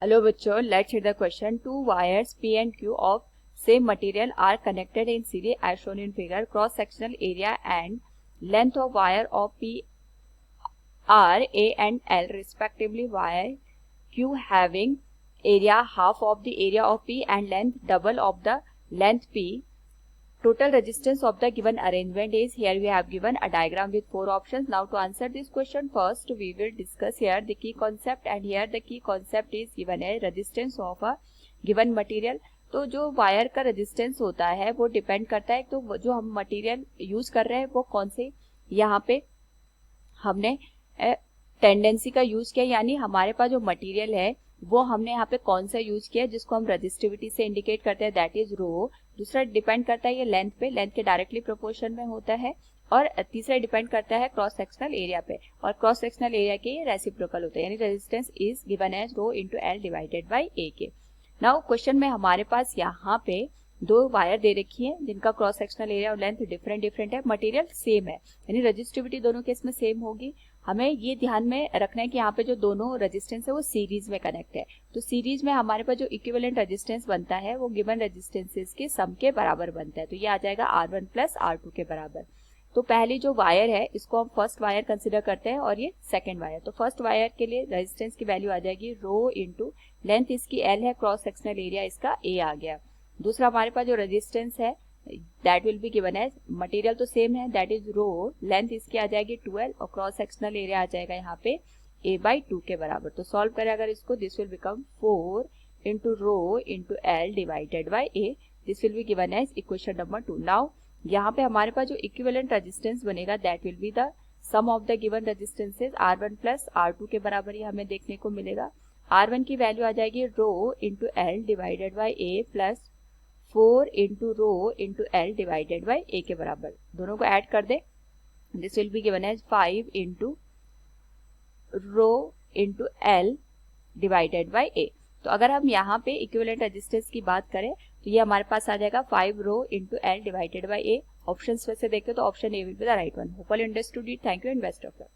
Hello बच्चों, let's read the question. To wires P and Q of same material are connected in series as shown in figure. Cross sectional area and length of wire of P are A and L respectively. Wire Q having area half of the area of P and length double of the length P. Total resistance of the given arrangement is. Here we have given a diagram with 4 options. Now to answer this question, first we will discuss here the key concept, and here the key concept is given as resistance of a given material. तो जो wire का resistance होता है वो depend करता है तो जो हम मटेरियल यूज कर रहे हैं वो कौन से. यहाँ पे हमने टेंडेंसी का यूज किया, यानी हमारे पास जो मटेरियल है वो हमने यहाँ पे कौन सा यूज किया जिसको हम रेजिस्टिविटी से इंडिकेट करते हैं, दैट इज रो. दूसरा डिपेंड करता है ये लेंथ पे, लेंथ के डायरेक्टली प्रोपोर्शन में होता है. और तीसरा डिपेंड करता है क्रॉस सेक्शनल एरिया पे, और क्रॉस सेक्शनल एरिया के ये रेसिप्रोकल होता है, यानी resistance is given as rho into L divided by A K. Now question में हमारे पास यहाँ पे दो वायर दे रखी है जिनका क्रॉस सेक्शनल एरिया और लेंथ डिफरेंट है, मटेरियल सेम है, यानी रेजिस्टिविटी दोनों केस में सेम होगी. हमें ये ध्यान में रखना है कि यहाँ पे जो दोनों रेजिस्टेंस है वो सीरीज में कनेक्ट है. तो सीरीज में हमारे पास जो इक्विवेलेंट रेजिस्टेंस बनता है वो गिवन रेजिस्टेंसेस के सम के बराबर बनता है. तो ये आ जाएगा R1 प्लस R2 के बराबर. तो पहली जो वायर है इसको हम फर्स्ट वायर कंसिडर करते हैं और ये सेकंड वायर. तो फर्स्ट वायर के लिए रेजिस्टेंस की वैल्यू आ जाएगी रो इनटू लेंथ इसकी L है, क्रॉस सेक्शनल एरिया इसका A आ गया. दूसरा हमारे पास जो रेजिस्टेंस है that will be given as, material तो सेम है, दैट इज रो, लेंथ इसकी आ जाएगी 12 और क्रॉस सेक्शनल एरिया आ जाएगा यहाँ पे A/2 के बराबर. तो सॉल्व करें अगर इसको, this will become 4 into rho into L divided by A. This will be given as equation number 2. Now यहाँ पे हमारे पास जो इक्विवेलेंट रेजिस्टेंस बनेगा that will be the sum of the given resistances R1 plus R2 के बराबर ही हमें देखने को मिलेगा. R1 की वैल्यू आ जाएगी rho into L divided by A plus 4 into rho into L divided by A के बराबर. दोनों को ऐड कर दे, this will be given as 5 into rho into L divided by A. तो अगर हम यहाँ पे इक्विवेलेंट रेजिस्टेंस की बात करें तो ये हमारे पास आ जाएगा 5 rho into L divided by A. Options में से देखें तो option A will be the right one. Hope you understood it. Thank you and best of luck.